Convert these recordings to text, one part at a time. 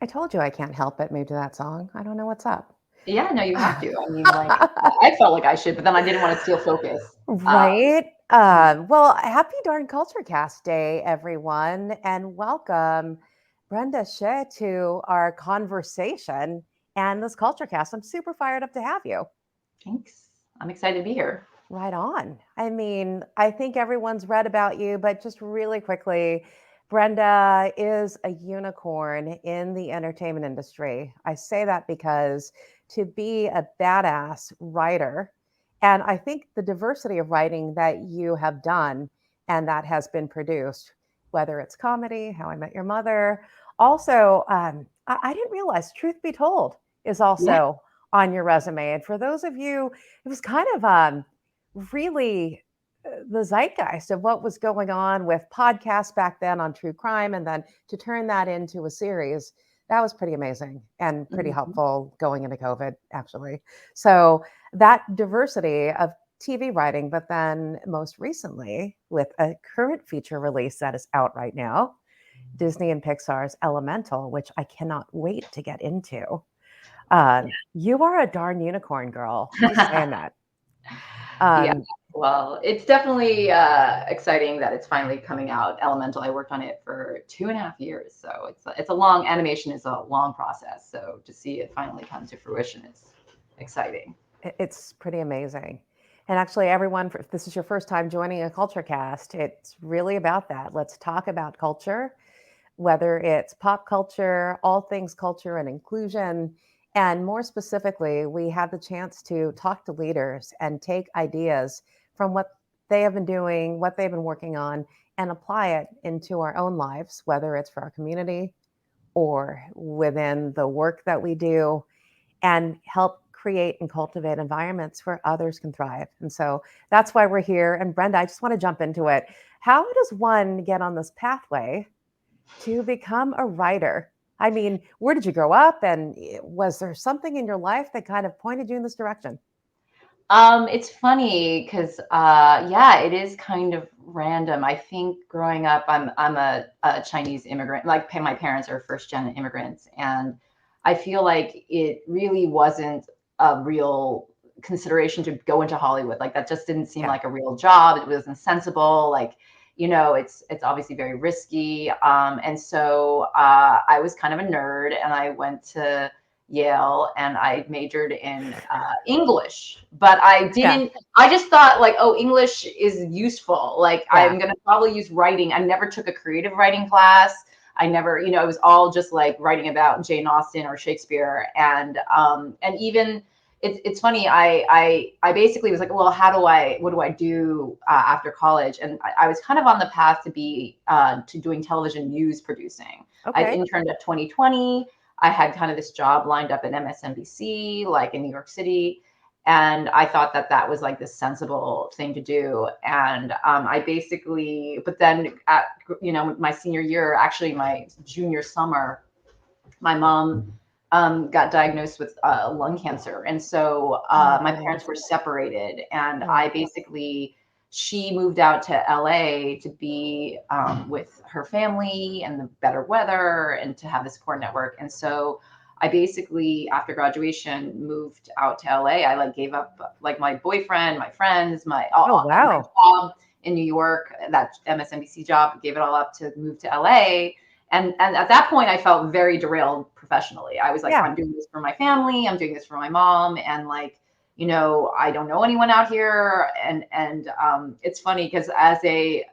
I told you I can't help but move to that song. I don't know what's up. Yeah, no, you have to. I mean, like, I felt like I should, but then I didn't want to steal focus. Right. Mhm. Well, happy darn CultureCast Day, everyone, and welcome Brenda Hsueh to our conversation and this CultureCast. I'm super fired up to have you. Thanks. I'm excited to be here. Right on. I mean, I think everyone's read about you, but just really quickly, Brenda is a unicorn in the entertainment industry. I say that because to be a badass writer, and I think the diversity of writing that you have done and that has been produced, whether it's comedy, How I Met Your Mother, also, I didn't realize Truth Be Told is Yeah. also on your resume. And for those of you, it was kind of really the zeitgeist of what was going on with podcasts back then on true crime, and then to turn that into a series, that was pretty amazing and pretty Mhm. helpful going into COVID, actually. So that diversity of TV writing, but then most recently with a current feature release that is out right now, Disney and Pixar's Elemental, which I cannot wait to get into. You are a darn unicorn, girl. Just saying that. Yeah. Um, Well, it's definitely exciting that it's finally coming out. Elemental. I worked on it for 2.5 years, so it's a long animation is a long process. So to see it finally come to fruition is exciting. It's pretty amazing. And actually, everyone, if this is your first time joining a culture cast, it's really about that. Let's talk about culture, whether it's pop culture, all things culture and inclusion. And more specifically, we have the chance to talk to leaders and take ideas from what they have been doing, what they've been working on, and apply it into our own lives, whether it's for our community or within the work that we do, and help create and cultivate environments where others can thrive. And so that's why we're here. And Brenda, I just want to jump into it. How does one get on this pathway to become a writer? I mean, where did you grow up? And was there something in your life that kind of pointed you in this direction? It's funny because yeah, it is kind of random. I think growing up, I'm a Chinese immigrant. Like my parents are first gen immigrants, and I feel like it really wasn't a real consideration to go into Hollywood. Like that just didn't seem Yeah. like a real job. It wasn't sensible. Like it's obviously very risky. And so I was kind of a nerd, and I went to Yale and I majored in English, but Yeah. I just thought like, oh, English is useful. Like Yeah. I'm going to probably use writing. I never took a creative writing class. I never, it was all just like writing about Jane Austen or Shakespeare. And even it's funny. I basically was like, well, what do I do after college? And I was kind of on the path to be to doing television news producing. I'd Okay. interned at 2020. I had kind of this job lined up at MSNBC, like in New York City. And I thought that that was like the sensible thing to do. And I basically, but then at, my senior year, actually my junior summer, my mom got diagnosed with lung cancer. And so Oh my my parents goodness. were separated. And I Oh, basically, she moved out to LA to be with her family and the better weather and to have the support network. And so I basically, after graduation, moved out to LA. I like gave up like my boyfriend, my friends, oh my wow. job in New York, that MSNBC job, gave it all up to move to LA. And at that point I felt very derailed professionally. I was like, Yeah. I'm doing this for my family, I'm doing this for my mom, and like, I don't know anyone out here. And it's funny because as a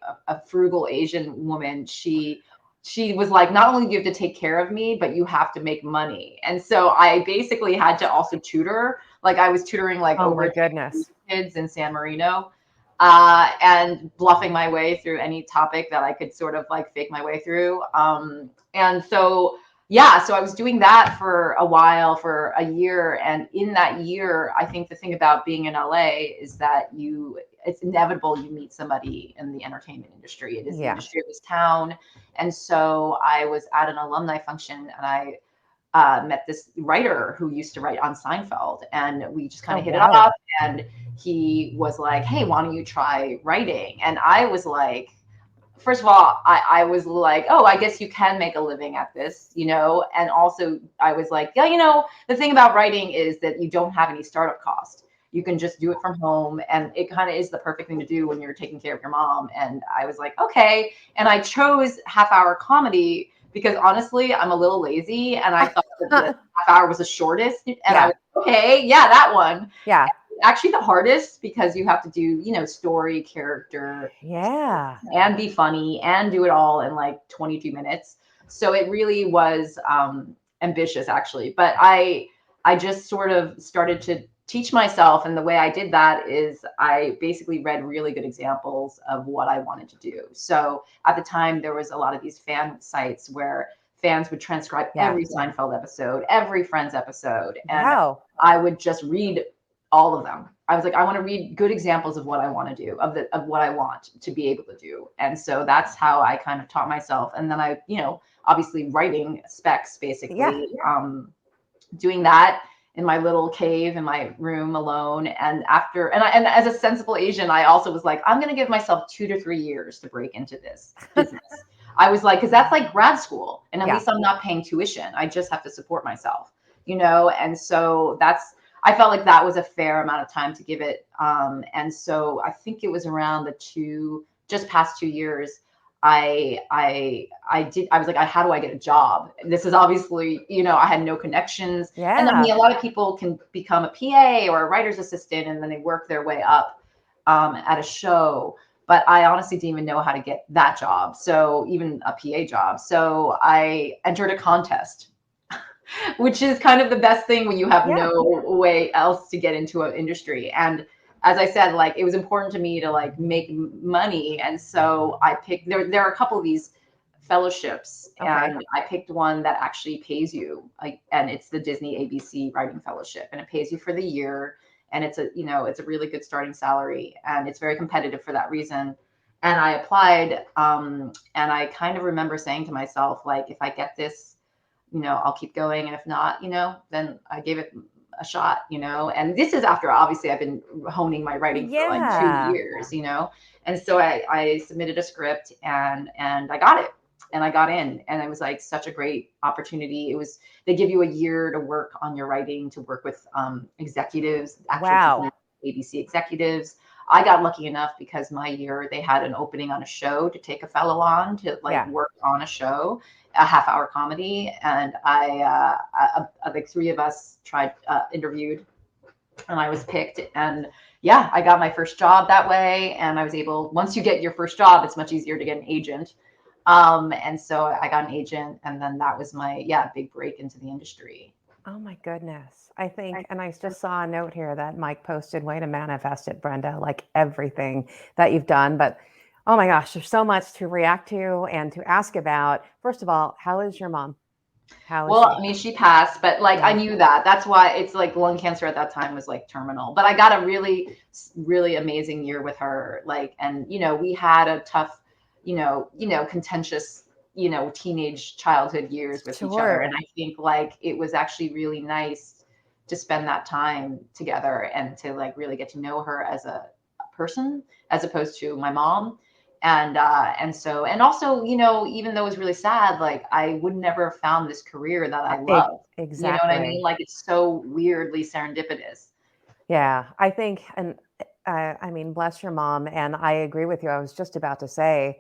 frugal Asian woman, she was like, not only do you have to take care of me, but you have to make money. And so I basically had to also tutor. Like I was tutoring like Oh my over goodness. kids in San Marino, and bluffing my way through any topic that I could sort of like fake my way through. And so, yeah, so I was doing that for a while, for a year. And in that year, I think the thing about being in LA is that it's inevitable you meet somebody in the entertainment industry. It is the Yeah. industry of this town. And so I was at an alumni function and I met this writer who used to write on Seinfeld, and we just kind Oh of hit it wow. off. And he was like, "Hey, why don't you try writing?" And I was like, first of all, I was like, oh, I guess you can make a living at this, you know? And also I was like, yeah, you know, the thing about writing is that you don't have any startup cost. You can just do it from home. And it kind of is the perfect thing to do when you're taking care of your mom. And I was like, okay. And I chose half-hour comedy because honestly, I'm a little lazy. And I thought that the half hour was the shortest. And I Yeah. was, okay, yeah, that one. Yeah. Actually the hardest because you have to do, you know, story, character, Yeah. and be funny and do it all in like 22 minutes. So it really was ambitious actually. But I just sort of started to teach myself, and the way I did that is I basically read really good examples of what I wanted to do. So at the time there was a lot of these fan sites where fans would transcribe Yeah. every Seinfeld episode, every Friends episode, and Wow. I would just read all of them. I was like, I want to read good examples of what I want to do, of what I want to be able to do. And so that's how I kind of taught myself. And then I, you know, obviously writing specs Yeah. basically, doing that in my little cave in my room alone. And after, and as a sensible Asian, I also was like, I'm going to give myself 2 to 3 years to break into this business. I was like, because that's like grad school, and at Yeah. least I'm not paying tuition. I just have to support myself, you know? And so I felt like that was a fair amount of time to give it. And so I think it was around just past 2 years, I was like, how do I get a job? This is obviously, you know, I had no connections. And I Yeah. mean, a lot of people can become a PA or a writer's assistant and then they work their way up at a show. But I honestly didn't even know how to get that job. So even a PA job. So I entered a contest, which is kind of the best thing when you have Yeah. no way else to get into an industry. And as I said, like it was important to me to like make money, and so I picked. There are a couple of these fellowships, Okay. and I picked one that actually pays you, like, and it's the Disney ABC Writing Fellowship, and it pays you for the year, and it's a, you know, it's a really good starting salary, and it's very competitive for that reason. And I applied, and I kind of remember saying to myself, like, if I get this, you know, I'll keep going. And if not, you know, then I gave it a shot, you know. And this is after obviously I've been honing my writing for like two Yeah. years, you know. And so I submitted a script and I got it. And I got in, and it was like such a great opportunity. It was, they give you a year to work on your writing, to work with executives, actual Wow. ABC executives. I got lucky enough because my year they had an opening on a show to take a fellow on to like Yeah. work on a show, a half-hour comedy, and like three of us tried, interviewed, and I was picked. And yeah, I got my first job that way, and I was able. Once you get your first job, it's much easier to get an agent. And so I got an agent, and then that was my, yeah, big break into the industry. Oh my goodness. I think, and I just saw a note here that Mike posted, way to manifest it, Brenda, like everything that you've done. But oh my gosh, there's so much to react to and to ask about. First of all, how is your mom? How is Well, she? I mean, she passed, but like I Yeah. knew that. That's why it's like lung cancer at that time was like terminal. But I got a really, really amazing year with her. Like, and you know, we had a tough, contentious, teenage childhood years with each other. And Sure. I think like it was actually really nice to spend that time together and to like really get to know her as a person as opposed to my mom. And so, and also, even though it was really sad, like I would never have found this career that I love. You know what I mean? Exactly. Like it's so weirdly serendipitous. Yeah, I think, and I mean, bless your mom. And I agree with you. I was just about to say,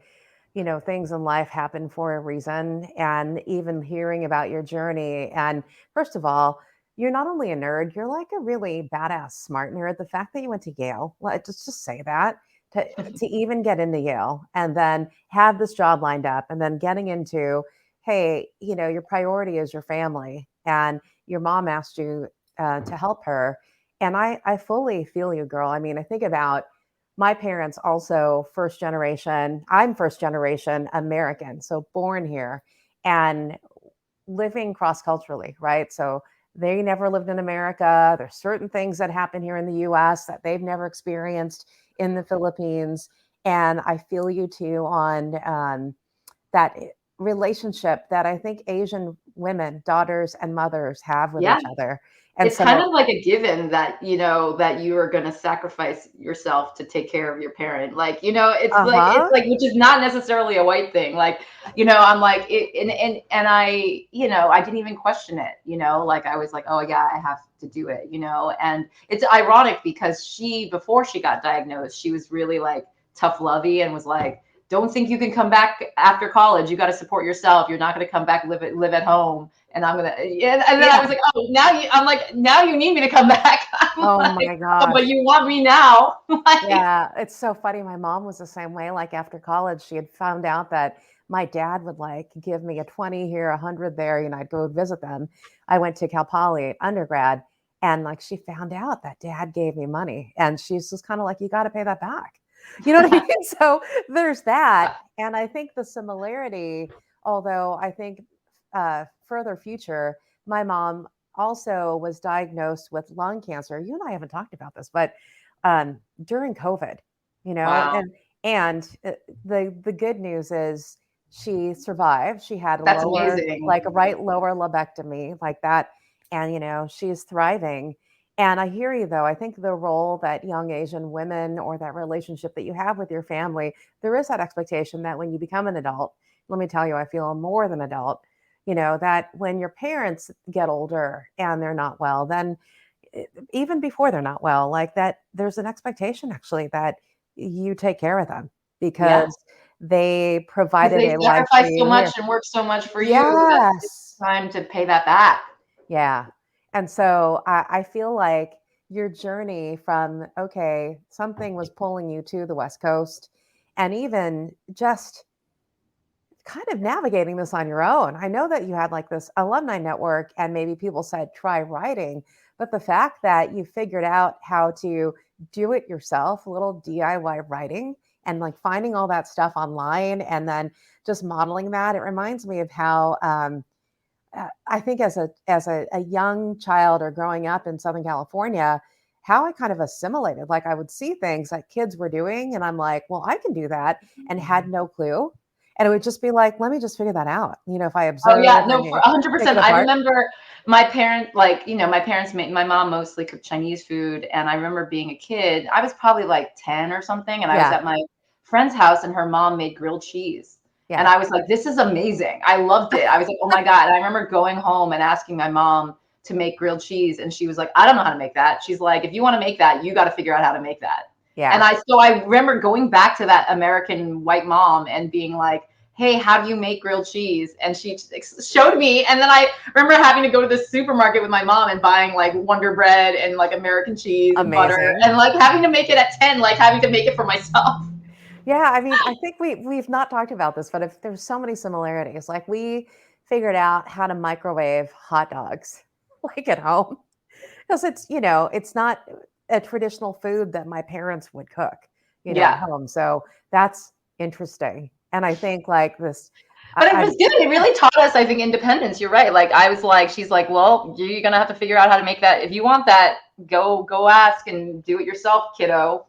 things in life happen for a reason. And even hearing about your journey, and first of all, you're not only a nerd, you're like a really badass, smart nerd. The fact that you went to Yale, just say that, to even get into Yale and then have this job lined up and then getting into, hey, your priority is your family, and your mom asked you to help her. And I fully feel you, girl. I mean, I think about my parents, also first generation. I'm first generation American, so born here and living cross culturally, right? So they never lived in America. There's certain things that happen here in the US that they've never experienced in the Philippines. And I feel you too on that. relationship that I think Asian women, daughters and mothers have with Yeah. each other. And It's kind so, of like a given that, that you are gonna sacrifice yourself to take care of your parent. Like, it's uh-huh. like, which is not necessarily a white thing. Like, I'm like, and I didn't even question it, like I was like, oh yeah, I have to do it, and it's ironic because before she got diagnosed, she was really like tough lovey and was like, don't think you can come back after college. You got to support yourself. You're not going to come back, live at home. And I'm gonna, and then I was Yeah. like, oh, I'm like, now you need me to come back. I'm Oh like, my oh, but gosh. you want me now? Like, Yeah, it's so funny. My mom was the same way. Like after college, she had found out that my dad would like give me a 20 here, 100 there. I'd go visit them. I went to Cal Poly undergrad, and like she found out that dad gave me money, and she's just kind of like, you got to pay that back. You know what I mean? So there's that. And I think the similarity, although I think further future, my mom also was diagnosed with lung cancer. You and I haven't talked about this, but during COVID, you know, wow, and the good news is she survived. She had a that's lower, amazing. like a right lower lobectomy, like that, and she's thriving. And I hear you though. I think the role that young Asian women or that relationship that you have with your family, there is that expectation that when you become an adult, let me tell you, I feel more than adult. That when your parents get older and they're not well, then even before they're not well, like that, there's an expectation actually that you take care of them Yeah, because they because provided they a life for sacrifice so you much here. and work so much for you that it's Yes. time to pay that back. Yeah. And so I feel like your journey from, okay, something was pulling you to the West Coast and even just kind of navigating this on your own. I know that you had like this alumni network and maybe people said try writing, but the fact that you figured out how to do it yourself, a little DIY writing and like finding all that stuff online and then just modeling that, it reminds me of how I think as a young child or growing up in Southern California, how I kind of assimilated. Like I would see things that kids were doing, and I'm like, well, I can do that, and had no clue. And it would just be like, let me just figure that out. If I Oh yeah, observe no, and for pick it 100%. I apart. remember my parent, like, my parents made, my mom mostly cooked Chinese food. And I remember being a kid, I was probably like 10 or something. And I was Yeah, at my friend's house and her mom made grilled cheese. And yeah, I was like, this is amazing. I loved it. I was like, oh my God. And I remember going home and asking my mom to make grilled cheese. And she was like, I don't know how to make that. She's like, if you want to make that, you got to figure out how to make that. And yeah. so I remember going back to that American white mom and being like, hey, how do you make grilled cheese? And she showed me. And then I remember having to go to the supermarket with my mom and buying like Wonder Bread and like American cheese and butter Amazing. and like having to make it at 10, like having to make it for myself. Yeah, I mean, I think we've not talked about this, but if there's so many similarities, like we figured out how to microwave hot dogs like at home. Because it's not a traditional food that my parents would cook, at Yeah. home. So that's interesting. And I think like this, But it I was good. It yeah, really taught us, I think, independence. You're right. Like I was like, she's like, well, you're gonna have to figure out how to make that. If you want that, go ask and do it yourself, kiddo.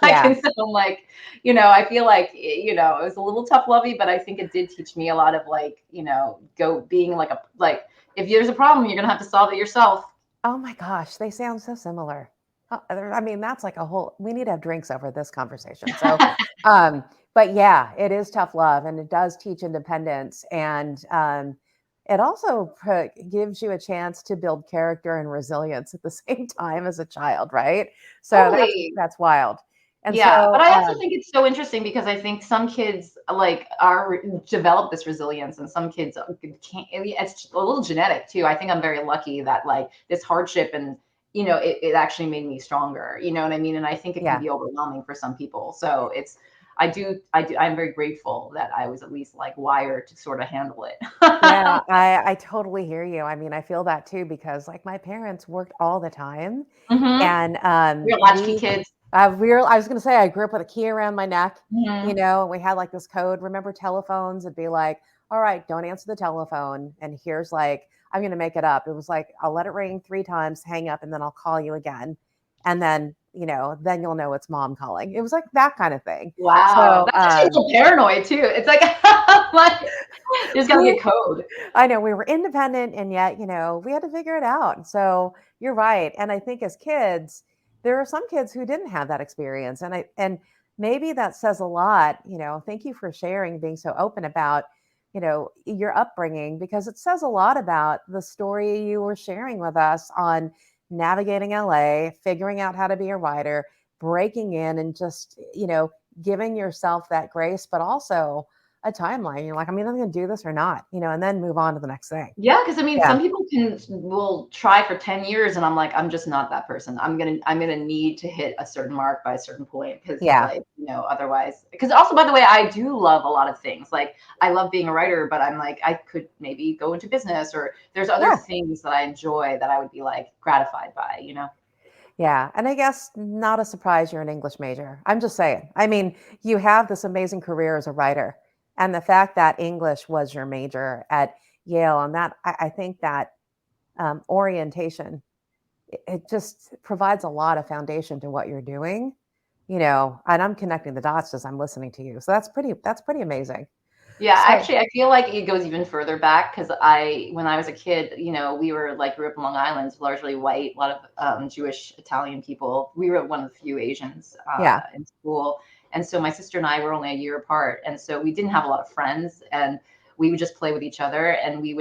Like, yeah. and so I'm like, I feel like, it was a little tough lovey, but I think it did teach me a lot of like, go being like if there's a problem, you're gonna have to solve it yourself. Oh my gosh, they sound so similar. I mean, that's like a whole. We need to have drinks over this conversation. So, um, but yeah, it is tough love, and it does teach independence, and it also gives you a chance to build character and resilience at the same time as a child, right? So Totally. that's wild. And Yeah, but so, I also think it's so interesting because I think some kids like are develop this resilience, and some kids can't. It's a little genetic too. I think I'm very lucky that like this hardship and it actually made me stronger. You know what I mean? And I think it can yeah. be overwhelming for some people. So I'm very grateful that I was at least like wired to sort of handle it. Yeah, I totally hear you. I mean, I feel that too because like my parents worked all the time Hmm. and We're latchkey kids. I was gonna say I grew up with a key around my neck, Hmm. and we had like this code. Remember telephones? It'd be like, all right, don't answer the telephone. And here's like, I'm gonna make it up. It was like, I'll let it ring 3 times, hang up, and then I'll call you again. and then, then you'll know it's mom calling. It was like that kind of thing. Wow, So that's actually a little paranoid too. It's like, like you just gotta we get code. I know we were independent, and yet, we had to figure it out. So you're right. And I think as kids, there are some kids who didn't have that experience. And maybe that says a lot. Thank you for sharing, being so open about, your upbringing, because it says a lot about the story you were sharing with us on navigating LA, figuring out how to be a writer, breaking in, and just, giving yourself that grace, but also a timeline. You're like, I'm either going to do this or not, and then move on to the next thing. Yeah, because I mean, Yeah. some people will try for 10 years, and I'm like, I'm just not that person. I'm gonna need to hit a certain mark by a certain point, because Yeah. like, otherwise. Because also, by the way, I do love a lot of things. Like, I love being a writer, but I'm like, I could maybe go into business, or there's other Yeah. things that I enjoy that I would be like gratified by. Yeah. And I guess not a surprise you're an English major. I'm just saying. I mean, you have this amazing career as a writer. And the fact that English was your major at Yale, and that I think that orientation, it just provides a lot of foundation to what you're doing, and I'm connecting the dots as I'm listening to you. So that's pretty amazing. Yeah, So actually, I feel like it goes even further back, because when I was a kid, we were like, grew up in Long Island, largely white, a lot of Jewish, Italian people. We were one of the few Asians yeah. in school. And so my sister and I were only a year apart. And so we didn't have a lot of friends, and we would just play with each other. And we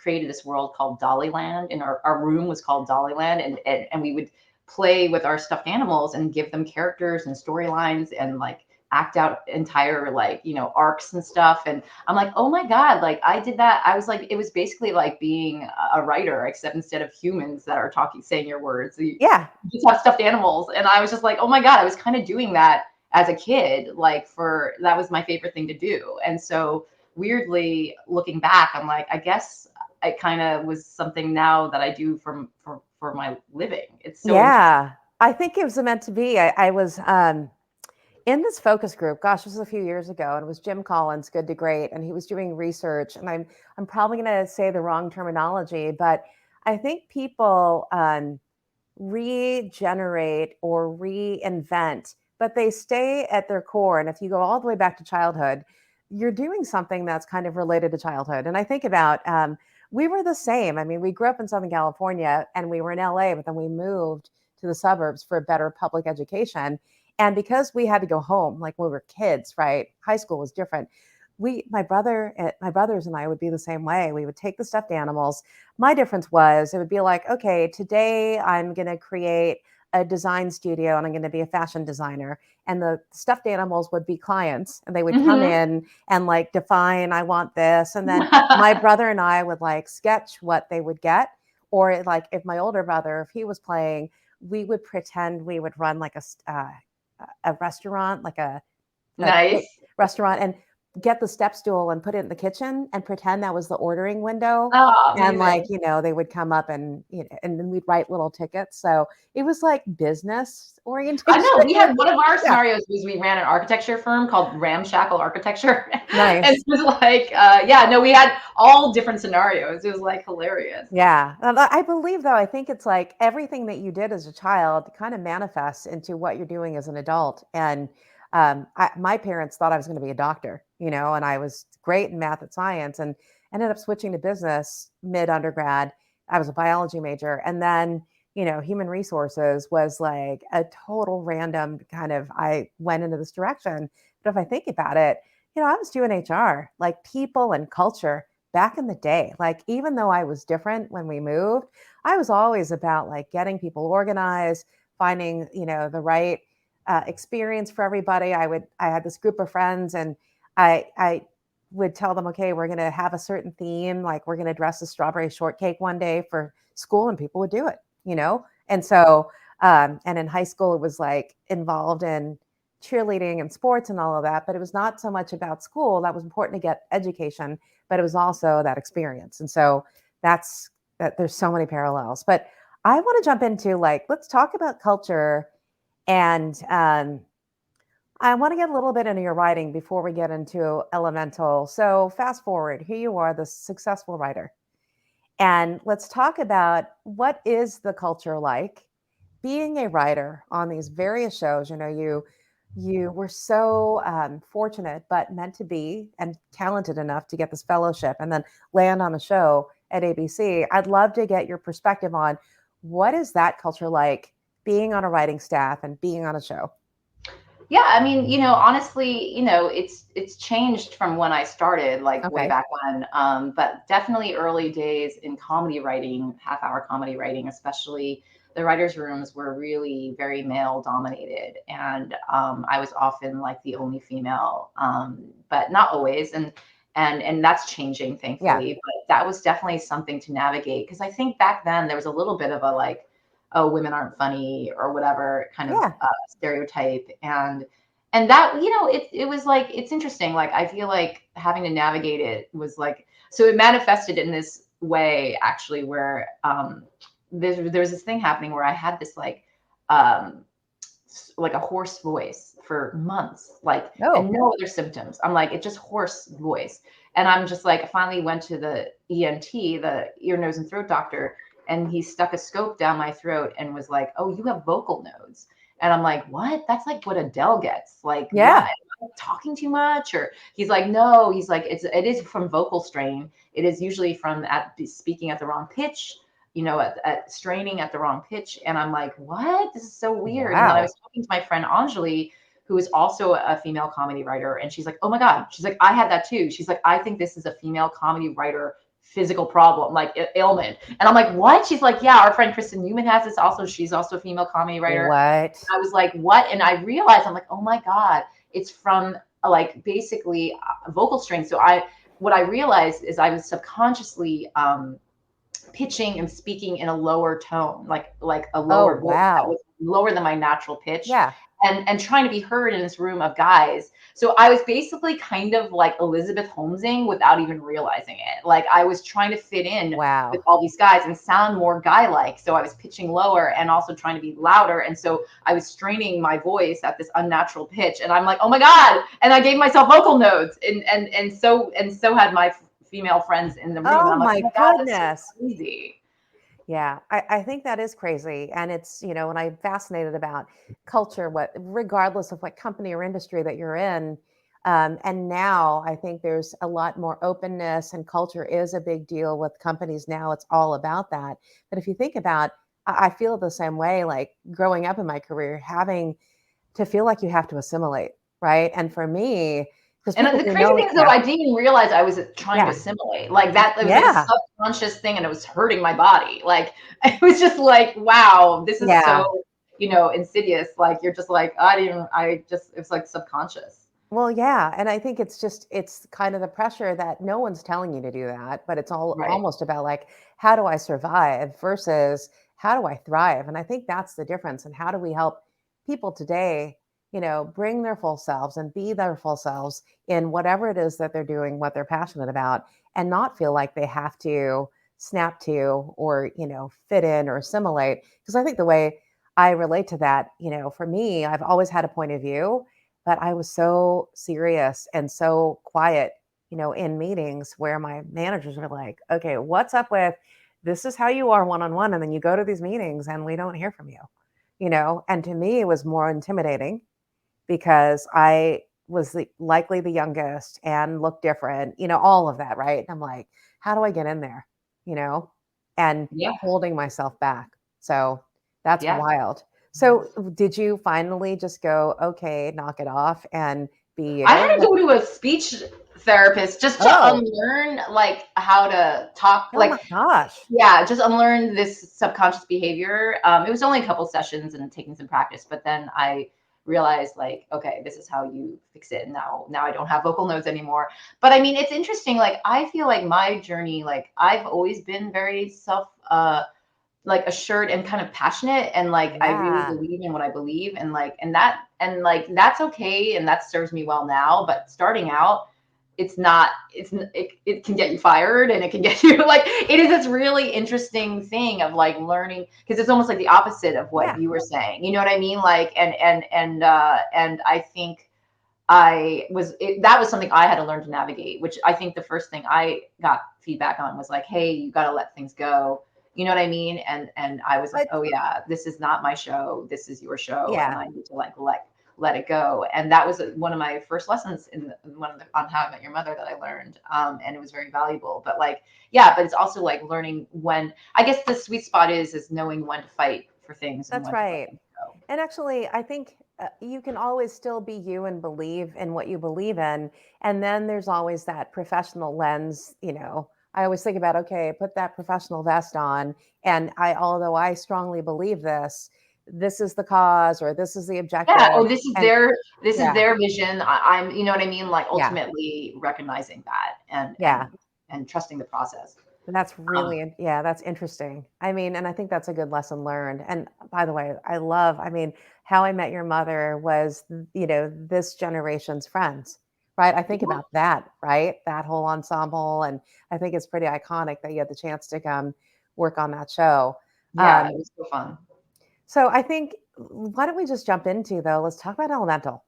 created this world called Dollyland, and our room was called Dollyland. And we would play with our stuffed animals and give them characters and storylines, and like act out entire like arcs and stuff. And I'm like, oh my god, like I did that. I was like, it was basically like being a writer, except instead of humans that are talking, saying your words, you Yeah. just have stuffed animals. And I was just like, oh my god, I was kind of doing that as a kid, like for that was my favorite thing to do. And so weirdly looking back, I'm like, I guess it kind of was something now that I do for my living. It's so interesting. Yeah. I think it was meant to be. I was in this focus group, gosh, this was a few years ago, and it was Jim Collins, Good to Great, and he was doing research. And I'm probably going to say the wrong terminology, but I think people regenerate or reinvent, but they stay at their core. And if you go all the way back to childhood, you're doing something that's kind of related to childhood. And I think about we were the same. I mean, we grew up in Southern California and we were in LA, but then we moved to the suburbs for a better public education. And because we had to go home, like when we were kids, right? High school was different. My brothers and I would be the same way. We would take the stuffed animals. My difference was it would be like, okay, today I'm going to create a design studio and I'm going to be a fashion designer. And the stuffed animals would be clients, and they would come Hmm. in and like define, I want this. And then my brother and I would like sketch what they would get. Or like if my older brother, if he was playing, we would pretend we would run like a restaurant, like a Nice. restaurant, and get the step stool and put it in the kitchen and pretend that was the ordering window. Oh, And like, amazing. they would come up and, and then we'd write little tickets. So it was like business I know. orientation. We had one of our Yeah. scenarios was we ran an architecture firm called Ramshackle Architecture. And it Nice. was like, yeah, no, we had all different scenarios. It was like hilarious. Yeah. I believe though, I think it's like everything that you did as a child kind of manifests into what you're doing as an adult. And my parents thought I was going to be a doctor, and I was great in math and science, and ended up switching to business mid undergrad. I was a biology major. And then, human resources was like a total random kind of, I went into this direction. But if I think about it, I was doing HR, like people and culture back in the day. Like, even though I was different when we moved, I was always about like getting people organized, finding, the right experience for everybody. I had this group of friends, and I would tell them, okay, we're going to have a certain theme, like we're going to dress as strawberry shortcake one day for school, and people would do it. And so, and in high school, it was like involved in cheerleading and sports and all of that, but it was not so much about school. That was important to get education, but it was also that experience. And so that's that. There's so many parallels. But I want to jump into like, let's talk about culture. And I want to get a little bit into your writing before we get into Elemental. So fast forward, here you are, the successful writer. And let's talk about what is the culture like? being a writer on these various shows, you were so fortunate, but meant to be and talented enough to get this fellowship and then land on a show at ABC. I'd love to get your perspective on what is that culture like being on a writing staff and being on a show? Yeah, I mean, honestly, it's changed from when I started, like way Okay. back when. But definitely early days in comedy writing, half-hour comedy writing, especially the writers' rooms were really very male dominated, and I was often like the only female, but not always, and that's changing, Yeah. thankfully. But that was definitely something to navigate because I think back then there was a little bit of a like, oh, women aren't funny or whatever kind of Yeah. stereotype, and that it was like it's interesting, like I feel like having to navigate it was like, so it manifested in this way actually where there's this thing happening where I had this um like a hoarse voice for months, like, and Oh, no other symptoms. I'm like, it's just hoarse voice. And I'm just like, I finally went to the ENT, the ear, nose, and throat doctor, and he stuck a scope down my throat and was like, oh, you have vocal nodes. And I'm like, what? That's like what Adele gets. Like, what? yeah. Am I talking too much? Or he's like, no, he's like, it is from vocal strain. It is usually from speaking at the wrong pitch, at straining at the wrong pitch. And I'm like, what? This is so weird. And then I Wow. was talking to my friend Anjali, who is also a female comedy writer. And she's like, oh my God. She's like, I had that too. She's like, I think this is a female comedy writer physical problem, like ailment. And I'm like, what? She's like, yeah, our friend Kristen Newman has this also. She's also a female comedy writer. What? I was like, what? And I realized, I'm like, oh my God, it's from like basically vocal strain. What I realized is I was subconsciously pitching and speaking in a lower tone, like a Oh, lower voice that wow. was lower than my natural pitch, Yeah. and trying to be heard in this room of guys. So I was basically kind of like Elizabeth Holmesing without even realizing it. Like I was trying to fit in with Wow. all these guys and sound more guy-like. So I was pitching lower and also trying to be louder. And so I was straining my voice at this unnatural pitch. And I'm like, oh my God. And I gave myself vocal nodes. And so had my female friends in the room. And Oh I'm like, my oh my God, that's so goodness. crazy. Yeah, I think that is crazy. And it's, and I'm fascinated about culture, regardless of what company or industry that you're in. And now I think there's a lot more openness and culture is a big deal with companies now. It's all about that. But if you think about, I feel the same way, like growing up in my career, having to feel like you have to assimilate, right? And for me, because And people the who crazy know thing me, is though, yeah, I didn't even realize I was trying to yeah, assimilate. Like that, it was like a yeah, subconscious thing and it was hurting my body. Like it was just like, wow, this is yeah. so, insidious. Like you're just like, it's like subconscious. Well, yeah, and I think it's kind of the pressure that no one's telling you to do that, but it's all Right. almost about like, how do I survive versus how do I thrive? And I think that's the difference. And how do we help people today, bring their full selves and be their full selves in whatever it is that they're doing, what they're passionate about, and not feel like they have to snap to or, fit in or assimilate. Because I think the way I relate to that, for me, I've always had a point of view, but I was so serious and so quiet, in meetings where my managers were like, okay, what's up with this is how you are one on one. And then you go to these meetings and we don't hear from you, And to me, it was more intimidating because I was likely the youngest and looked different, all of that. Right. And I'm like, how do I get in there, you know, and Yeah. holding myself back. So that's Yeah. wild. So did you finally just go, okay, knock it off and be I you? had to go to a speech therapist just to Oh, unlearn like how to talk. oh my Like, gosh. yeah, just unlearn this subconscious behavior. It was only a couple sessions and taking some practice, but then I realized like, okay, this is how you fix it. And now I don't have vocal nodes anymore. But I mean, it's interesting. Like, I feel like my journey, like I've always been very like assured and kind of passionate, and like I really Yeah. believe in what I believe, and that's okay, and that serves me well now. But starting out, it's not it can get you fired, and it can get you like, it is this really interesting thing of like learning, because it's almost like the opposite of what Yeah. you were saying, you know what I mean, like, and I think that was something I had to learn to navigate, which I think the first thing I got feedback on was like, hey, you got to let things go, You know what I mean? And I was like, But oh yeah, this is not my show. This is your show, and yeah, I need to like let it go. And that was one of my first lessons in one of the on How I Met Your Mother that I learned, and it was very valuable. But like, yeah, but it's also like learning when. I guess the sweet spot is knowing when to fight for things and that's when to let right. them go. And actually, I think you can always still be you and believe in what you believe in. And then there's always that professional lens. I always think about, okay, put that professional vest on. And although I strongly believe this is the cause or this is the Yeah. objective. Oh, this is And yeah, their vision. I'm, you know what I mean? Like yeah, ultimately recognizing that yeah. and trusting the process. That's Um, really, yeah, that's interesting. I mean, and I think that's a good lesson learned. And by the way, I mean, How I Met Your Mother was, this generation's Friends, right? I think yeah, about that, right? That whole ensemble. And I think it's pretty iconic that you had the chance to come work on that show. yeah, it Um, was so fun. so I think, why don't we just jump into, though? Let's talk about Elemental.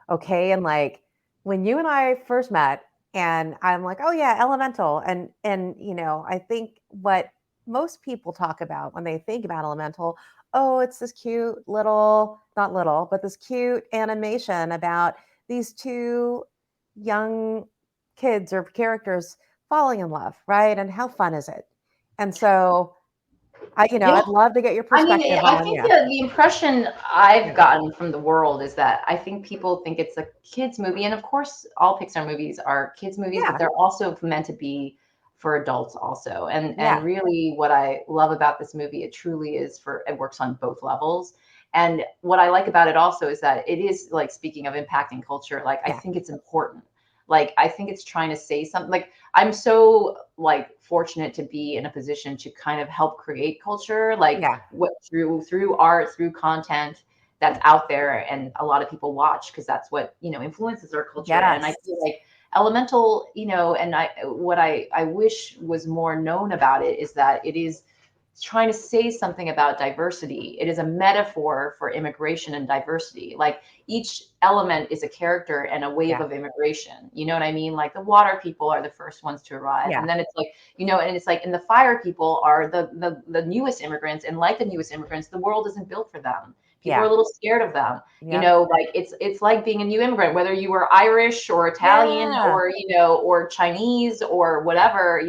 Okay, and like when you and I first met, and I'm like, oh yeah, Elemental. And I think what most people talk about when they think about Elemental, oh, it's this cute little, not little, but this cute animation about these two young kids or characters falling in love, right? And how fun is it? And so Yeah. I'd love to get your I mean, perspective I on, think yeah, the impression I've yeah, gotten from the world is that I think people think it's a kids movie, and of course, all Pixar movies are kids movies, but yeah, they're also meant to be for adults also. And yeah, really, what I love about this movie, it truly is for it works on both levels. And what I like about it also is that it is like speaking of impacting culture, like I yeah, think it's important. Like I think it's trying to say something. Like I'm so like fortunate to be in a position to kind of help create culture, like yeah, what through art, through content that's out there, and a lot of people watch because that's what influences our culture. And I yes, feel like Elemental, and I wish was more known about it is that it is trying to say something about diversity. It is a metaphor for immigration and diversity. Like each element is a character and a wave yeah, of immigration. You know what I mean? Like the water people are the first ones to arrive. yeah. And then it's like, and it's like, and the fire people are the newest immigrants. And like the newest immigrants, the world isn't built for them. People are a Yeah. little scared of them. Yep. Like it's like being a new immigrant, whether you were Irish or Italian Yeah. or, or Chinese or whatever,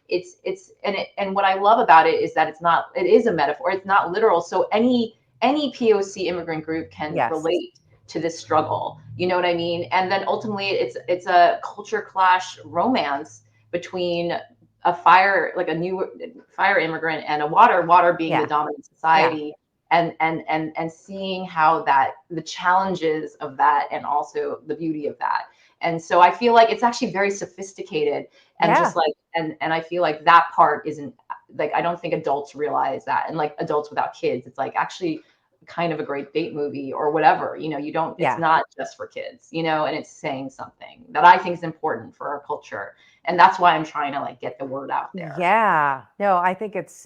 it's and what I love about it is that it is a metaphor. It's not literal. So any POC immigrant group can Yes. relate to this struggle. You know what I mean? And then ultimately it's a culture clash romance between a fire, like a new fire immigrant, and a water being the Yeah. dominant Yeah. society, and seeing how that the challenges of that and also the beauty of that. And so I feel like it's actually very sophisticated, and just Yeah. like and I feel like that part isn't, like, I don't think adults realize that, and like adults without kids, it's like actually kind of a great date movie or whatever. You don't, it's Yeah. not just for kids, and it's saying something that I think is important for our culture, and that's why I'm trying to like get the word out there. Yeah. No, I think it's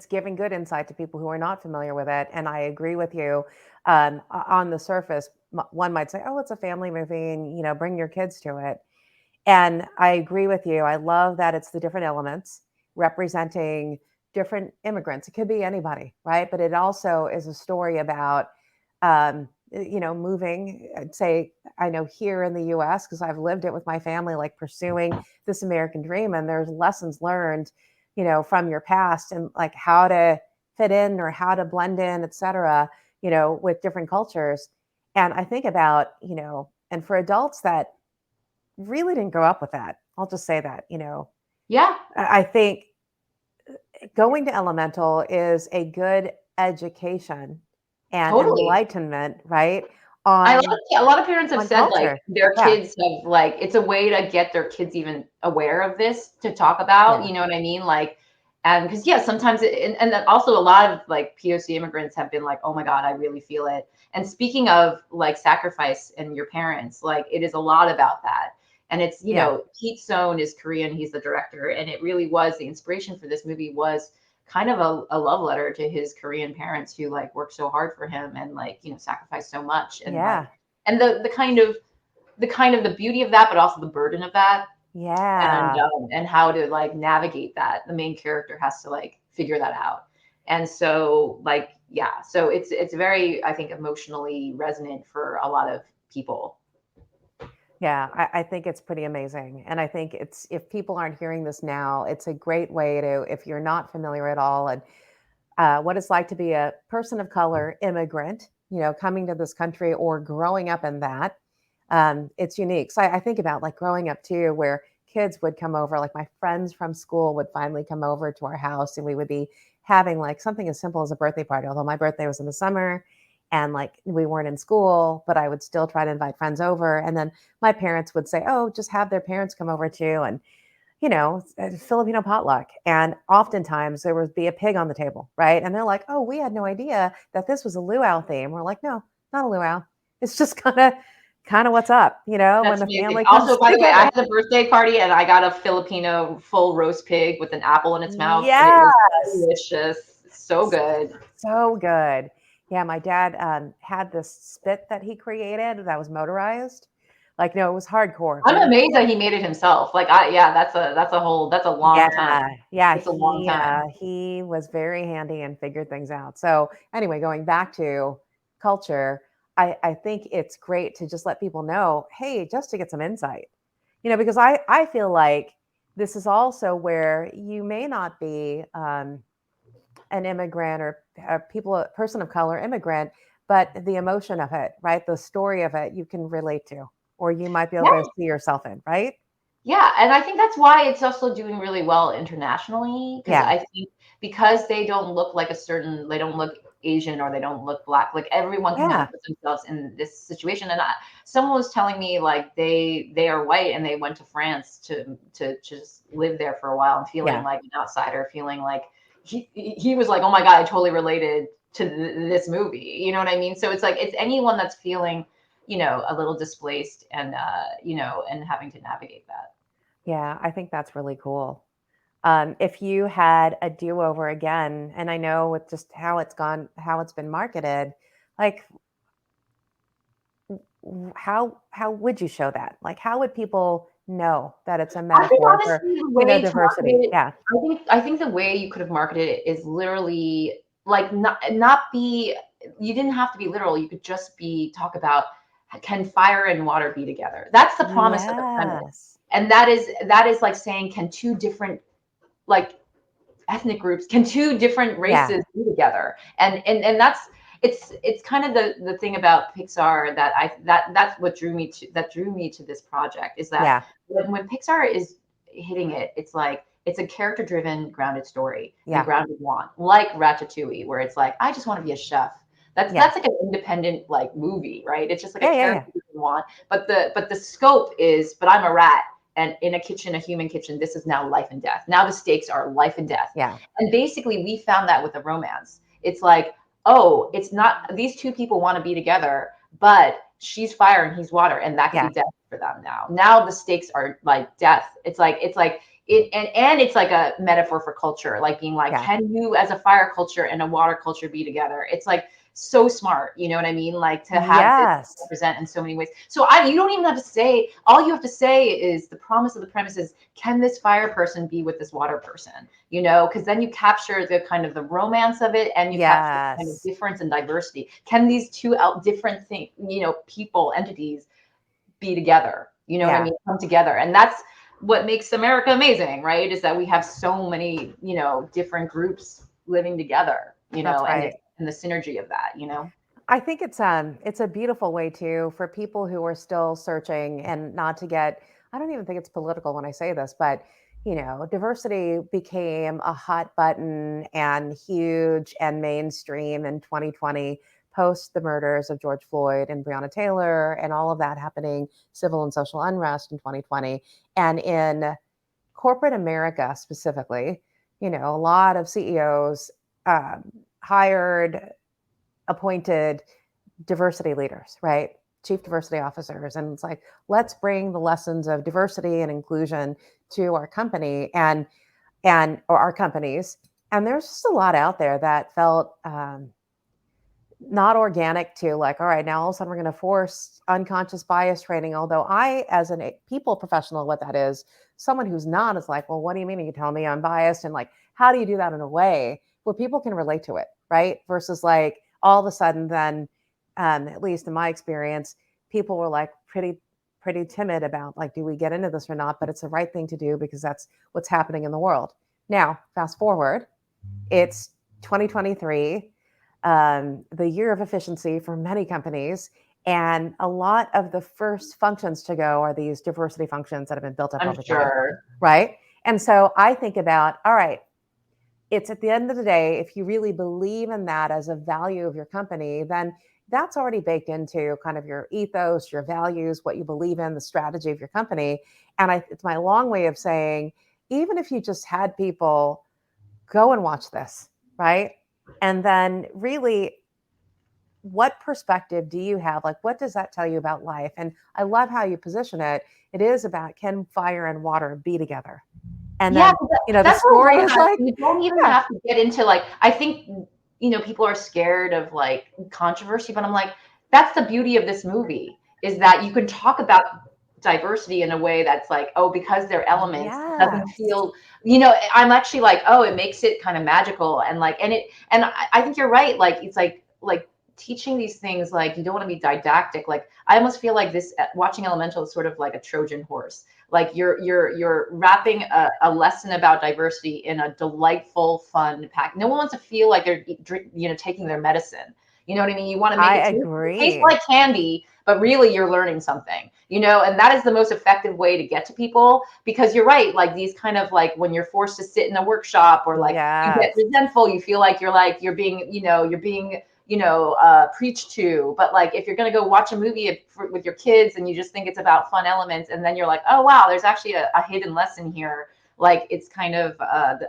giving good insight to people who are not familiar with it. And I agree with you. On the surface, one might say, oh, it's a family movie and, bring your kids to it. And I agree with you. I love that it's the different elements representing different immigrants. It could be anybody, right? But it also is a story about, moving. I'd say I know here in the U.S. because I've lived it with my family, like pursuing this American dream, and there's lessons learned, from your past and like how to fit in or how to blend in, et cetera, with different cultures. And I think about, and for adults that really didn't grow up with that. I'll just say that, Yeah, I think going to Elemental is a good education and totally. enlightenment, right? I On like, a lot of parents have said like culture. their Yeah. kids have, like, it's a way to get their kids even aware of this to talk about, Yeah. you know what I mean? Like, and because yeah, sometimes and then also a lot of like POC immigrants have been like, oh my God, I really feel it. And speaking of like sacrifice and your parents, like it is a lot about that. And it's, Yeah. Pete Sohn is Korean, he's the director, and it really was the inspiration for this movie was kind of a love letter to his Korean parents who like worked so hard for him and like, sacrificed so much, and like Yeah. and the kind of the beauty of that, but also the burden of that. Yeah. And how to like navigate that. The main character has to like figure that out. And so like yeah, so it's very, I think, emotionally resonant for a lot of people. Yeah, I think it's pretty amazing. And I think it's, if people aren't hearing this now, it's a great way to, if you're not familiar at all, and what it's like to be a person of color immigrant, coming to this country or growing up in that. It's unique. So I think about like growing up too, where kids would come over, like my friends from school would finally come over to our house and we would be having like something as simple as a birthday party, although my birthday was in the summer and like we weren't in school, but I would still try to invite friends over. And then my parents would say, oh, just have their parents come over too. And Filipino potluck. And oftentimes there would be a pig on the table, right? And they're like, oh, we had no idea that this was a luau theme. We're like, no, not a luau. It's just kind of what's up, when That's the amazing. family comes Also, by the way, I together. had a birthday party and I got a Filipino full roast pig with an apple in its mouth, and it was Yes. delicious. So good. So good. Yeah, my dad had this spit that he created that was motorized. Like, no, it was hardcore. I'm But he amazed that he made it himself. Like yeah, that's a long time. Yeah, It's a long time. he was very handy and figured things out. So anyway, going back to culture, I think it's great to just let people know, hey, just to get some insight, because I feel like this is also where you may not be an immigrant or a person of color immigrant, but the emotion of it, right? The story of it, you can relate to, or you might be able to see yourself in, right? Yeah, and I think that's why it's also doing really well internationally, because Yeah, I think because they don't look Asian or they don't look black, like everyone can kind yeah, of put themselves in this situation. And someone was telling me like they are white and they went to France to just live there for a while and feeling yeah. like an outsider, feeling like he was like, oh my God, I totally related to this movie. You know what I mean? So it's like it's anyone that's feeling, a little displaced and and having to navigate that. Yeah, I think that's really cool. If you had a do-over again, and I know with just how it's gone, how it's been marketed, like how would you show that? Like how would people know that it's a I think metaphor for, honestly, the way to diversity? market it, Yeah. I think the way you could have marketed it is literally like not be. You didn't have to be literal. You could just be talk about can fire and water be together. That's the promise of the premise, Yes. and that is like saying can two different like ethnic groups, can two different Yeah. races be together, and it's kind of the thing about Pixar that that's what drew me to this project is that Yeah. when Pixar is hitting it, it's like it's a character driven grounded story and Yeah. grounded want like Ratatouille, where it's like I just want to be a chef. Yeah. That's like an independent like movie, right? It's just like a Yeah. Yeah. Yeah. character driven want, but the scope is but I'm a rat, and in a kitchen, a human kitchen, this is now life and death. Now the stakes are life and death. Yeah. And basically, we found that with a romance. It's like, oh, it's not these two people want to be together, but she's fire and he's water, and that could Yeah. be death for them now. Now the stakes are like death. It's like it, and it's like a metaphor for culture, like being like, Yeah. can you as a fire culture and a water culture be together? It's like so smart, you know what I mean? Like to have this Yes. represent in so many ways. So you don't even have to say, all you have to say is the promise of the premise is, can this fire person be with this water person? Because then you capture the kind of the romance of it, and you capture the kind of Yes. difference and diversity. Can these two different things, people, entities be together? You know what I Yeah. mean? Come together. And that's what makes America amazing, right? Is that we have so many, different groups living together, That's and right. the synergy of that. I think it's a beautiful way too for people who are still searching and not to get, I don't even think it's political when I say this, but diversity became a hot button and huge and mainstream in 2020 post the murders of George Floyd and Breonna Taylor and all of that happening, civil and social unrest in 2020. And in corporate America specifically, a lot of CEOs hired, appointed diversity leaders, right? Chief diversity officers. And it's like, let's bring the lessons of diversity and inclusion to our company or our companies. And there's just a lot out there that felt not organic to like, all right, now all of a sudden we're going to force unconscious bias training. Although I, as a people professional, what that is, someone who's not is like, well, what do you mean? You tell me I'm biased, and like, how do you do that in a way where people can relate to it, right? Versus like all of a sudden, then, at least in my experience, people were like pretty timid about like, do we get into this or not? But it's the right thing to do because that's what's happening in the world. Now, fast forward, it's 2023, the year of efficiency for many companies. And a lot of the first functions to go are these diversity functions that have been built up I'm over time, sure. right? And so I think about, all right, it's at the end of the day, if you really believe in that as a value of your company, then that's already baked into kind of your ethos, your values, what you believe in, the strategy of your company. And it's my long way of saying, even if you just had people go and watch this, right? And then really, what perspective do you have? Like, what does that tell you about life? And I love how you position it. It is about, can fire and water be together? And Yeah, then, the that's what I story love is about it. like, You don't even yeah, have to get into like, I think, people are scared of like controversy, but I'm like, that's the beauty of this movie is that you can talk about diversity in a way that's like, oh, because they're elements, it doesn't yes, feel, I'm actually like, oh, it makes it kind of magical. And like, and I think you're right. Like, it's like teaching these things, like, you don't want to be didactic. Like, I almost feel like this, watching Elemental is sort of like a Trojan horse. Like, you're wrapping a lesson about diversity in a delightful, fun pack. No one wants to feel like they're taking their medicine. You know what I mean? You want to make I it taste agree. like candy, but really you're learning something. And that is the most effective way to get to people, because you're right. Like, these kind of, like, when you're forced to sit in a workshop, or like you get Yes. resentful, you feel like you're being preached to. But like, if you're going to go watch a movie with your kids and you just think it's about fun elements, and then you're like, oh wow, there's actually a hidden lesson here. Like, it's kind of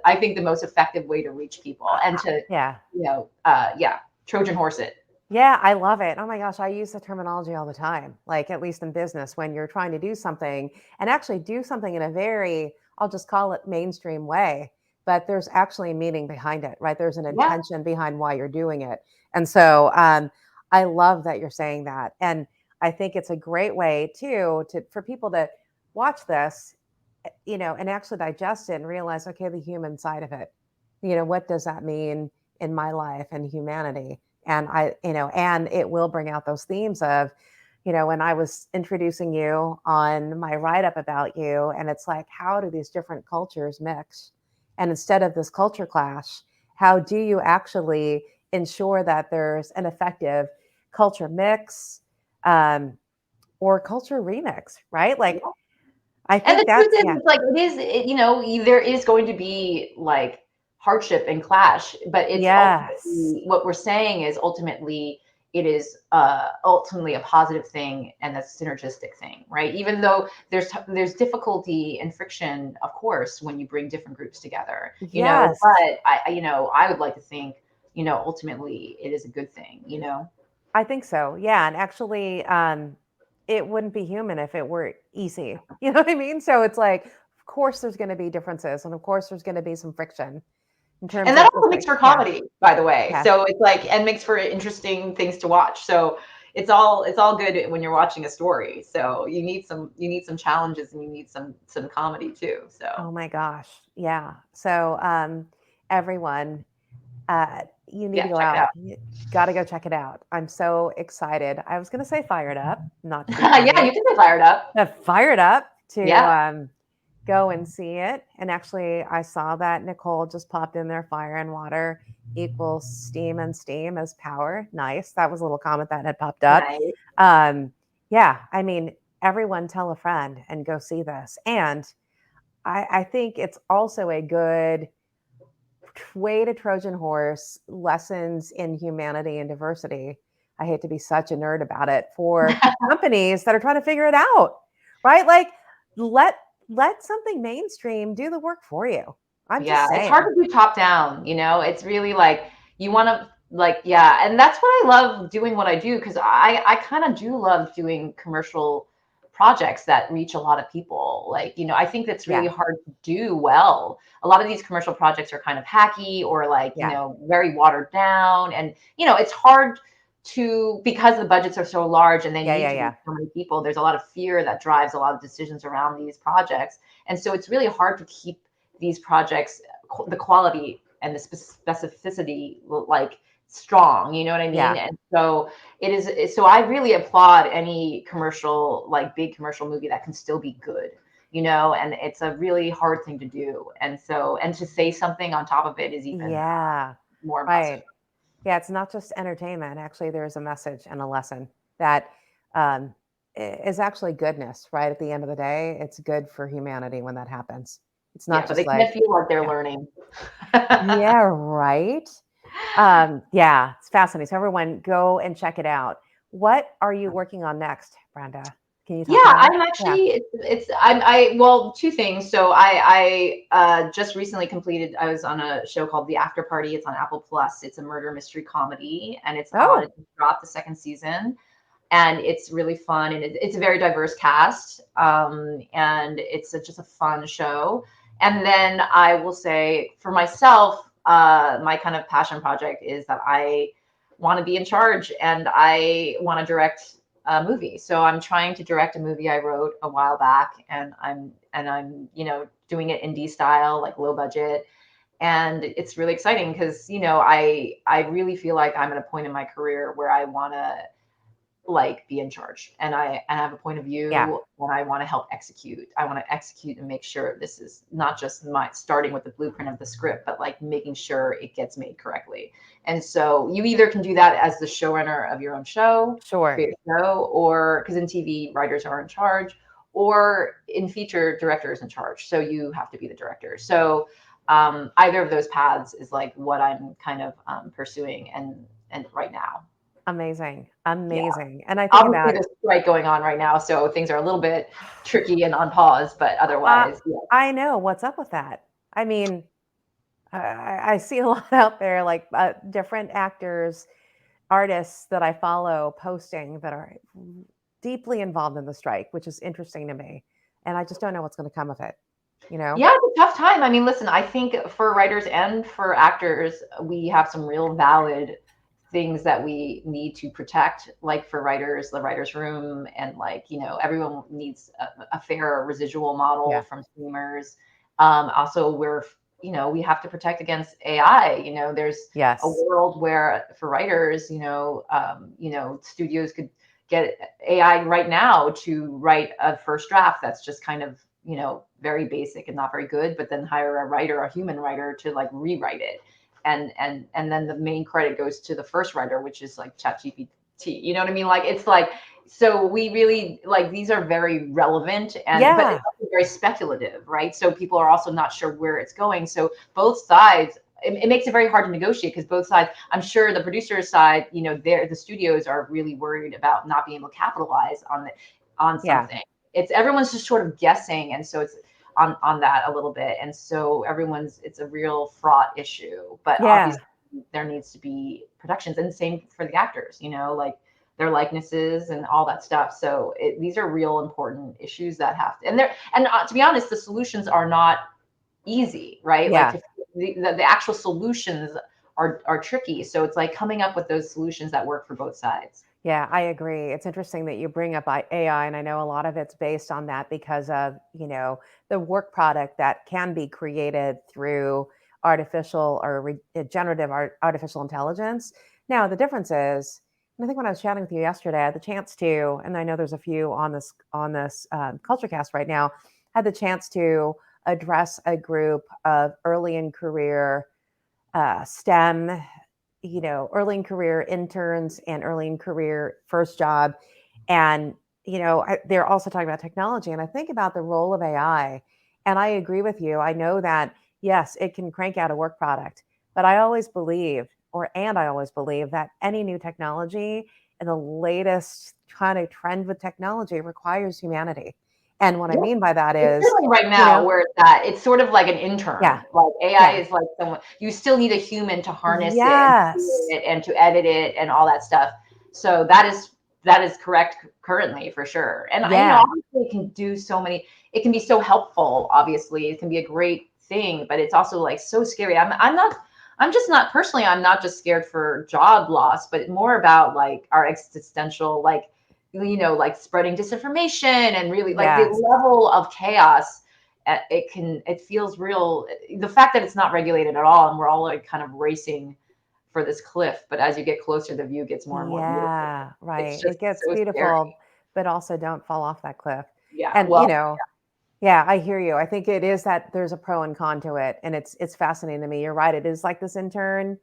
I think the most effective way to reach people, and to Yeah. yeah, Trojan horse it. Yeah, I love it. Oh my gosh, I use the terminology all the time, like at least in business, when you're trying to do something and actually do something in a very, I'll just call it mainstream way, but there's actually a meaning behind it, right? There's an Yeah. intention behind why you're doing it. And so I love that you're saying that. And I think it's a great way too for people to watch this, and actually digest it and realize, okay, the human side of it. What does that mean in my life and humanity? And and it will bring out those themes of, when I was introducing you on my write up about you, and it's like, how do these different cultures mix? And instead of this culture clash, how do you actually ensure that there's an effective culture mix, um, or culture remix, right? Like, Yeah. I And think the truth that's, is, yeah, it's like, there is going to be like hardship and clash, but it's yes, ultimately, what we're saying is, ultimately it is ultimately a positive thing, and a synergistic thing, right? Even though there's difficulty and friction, of course, when you bring different groups together, yes. but I would like to think, ultimately it is a good thing. I think so. Yeah, and actually, it wouldn't be human if it were easy. You know what I mean? So it's like, of course, there's going to be differences, and of course, there's going to be some friction in terms And that of also just makes like, for yeah, comedy, by the way. yeah. So it's like, and makes for interesting things to watch. So it's all good when you're watching a story. So you need some challenges, and you need some comedy too. So Oh my gosh, yeah. So, everyone, you need to yeah, go check it out. out. You got to go check it out. I'm so excited. I was going to say fired up, not to be Yeah, you funny, can get fired up. but fired up to Yeah. go and see it. And actually, I saw that Nicole just popped in there, fire and water equals steam, and steam as power. Nice. That was a little comment that had popped up. Nice. Um, yeah, I mean, everyone tell a friend and go see this. And I think it's also a good way to Trojan horse lessons in humanity and diversity. I hate to be such a nerd about it for companies that are trying to figure it out, right? Like, let let something mainstream do the work for you. I'm Yeah, just it's hard saying. to do top down, it's really like, you want to, like, yeah, and that's what I love doing what I do, because I kind of do love doing commercial projects that reach a lot of people. Like, I think that's really Yeah, hard to do well. A lot of these commercial projects are kind of hacky, or like, yeah, very watered down, and it's hard because the budgets are so large and they Yeah, need yeah, to reach yeah. so many people, there's a lot of fear that drives a lot of decisions around these projects. And so it's really hard to keep these projects, the quality and the specificity, like strong, you know what I mean? Yeah. And so so I really applaud any commercial, like big commercial movie that can still be good, and it's a really hard thing to do. And so, and to say something on top of it is even Yeah. more impressive. Right. Yeah, it's not just entertainment. Actually, there's a message and a lesson that um, is actually goodness, right? At the end of the day, it's good for humanity when that happens. It's Yeah, not but they just can't like, feel like they're yeah, learning. yeah, right. Yeah, it's fascinating. So everyone, go and check it out. What are you working on next, Brenda? Can you Yeah, talk about it? I'm Yeah. actually well, two things. So I just recently completed. I was on a show called The After Party. It's on Apple Plus. It's a murder mystery comedy, and Oh, it just dropped the second season, and it's really fun, and it's a very diverse cast, and it's just a fun show. And then I will say for myself, my kind of passion project is that I want to be in charge and I want to direct a movie. So I'm trying to direct a movie I wrote a while back, and I'm doing it indie style, like low budget, and it's really exciting because I really feel like I'm at a point in my career where I want to like be in charge, and I have a point of yeah, view, and I want to help execute. I want to execute and make sure this is not just my starting with the blueprint of the script, but like making sure it gets made correctly. And so you either can do that as the showrunner of your own show, sure. create a show, or because in TV writers are in charge, or in feature directors in charge, so you have to be the director. So either of those paths is like what I'm kind of pursuing and right now. Amazing. Yeah. Amazing. And I think Obviously, about there's a strike going on right now, so things are a little bit tricky and on pause, but uh, otherwise, yeah. I know what's up with that. I mean, I see a lot out there, like different actors, artists that I follow posting that are deeply involved in the strike, which is interesting to me. And I just don't know what's going to come of it, you know? Yeah, it's a tough time. I mean, listen, I think for writers and for actors, we have some real valid things that we need to protect, like for writers, the writers' room, and like, everyone needs a fair residual model Yeah. from streamers. Also, we have to protect against AI. There's a Yes. world where for writers, studios could get AI right now to write a first draft that's just kind of, very basic and not very good, but then hire a writer, a human writer, to like rewrite it. And then the main credit goes to the first writer, which is like ChatGPT. You know what I mean? Like it's like, so we really like, these are very relevant, but Yeah. it's also very speculative, right? So people are also not sure where it's going. So both sides, it makes it very hard to negotiate because both sides, I'm sure the producer's side, the studios are really worried about not being able to capitalize on Yeah. something. It's everyone's just sort of guessing, and so it's on that a little bit, and so it's a real fraught issue. But Yeah. obviously, there needs to be protections, and same for the actors. Like their likenesses and all that stuff. So these are real important issues that have to, to be honest, the solutions are not easy, right? Like Yeah. the actual solutions are tricky. So it's like coming up with those solutions that work for both sides. Yeah, I agree. It's interesting that you bring up AI, and I know a lot of it's based on that because of, the work product that can be created through artificial or generative artificial intelligence. Now, the difference is, and I think when I was chatting with you yesterday, I had the chance to, and I know there's a few on this CultureCast right now, had the chance to address a group of early in career STEM, early in career interns and early in career first job. And, they're also talking about technology. And I think about the role of AI. And I agree with you. I know that, yes, it can crank out a work product, but I always believe that any new technology and the latest kind of trend with technology requires humanity. And what I mean by that It's is, certainly right you now know, where it's at. It's sort of like an yeah, intern. Like AI yeah, is like someone you still need a human to harness it and create yes, it and to edit it and all that stuff. So that is correct currently for sure. And yeah, obviously it can do so many. It can be so helpful. Obviously, it can be a great thing, but it's also like so scary. I'm just not personally, I'm not just scared for job loss, but more about like our existential, like, like spreading disinformation and really like the Yes. level of chaos. It feels real. The fact that it's not regulated at all and we're all like kind of racing for this cliff, but as you get closer, the view gets more and more beautiful. Yeah, It's right. just It gets so scary. beautiful, but also don't fall off that cliff. Yeah. And, Well, yeah, I hear you. I think it is that there's a pro and con to it, and it's fascinating to me. You're right. It is like this intern,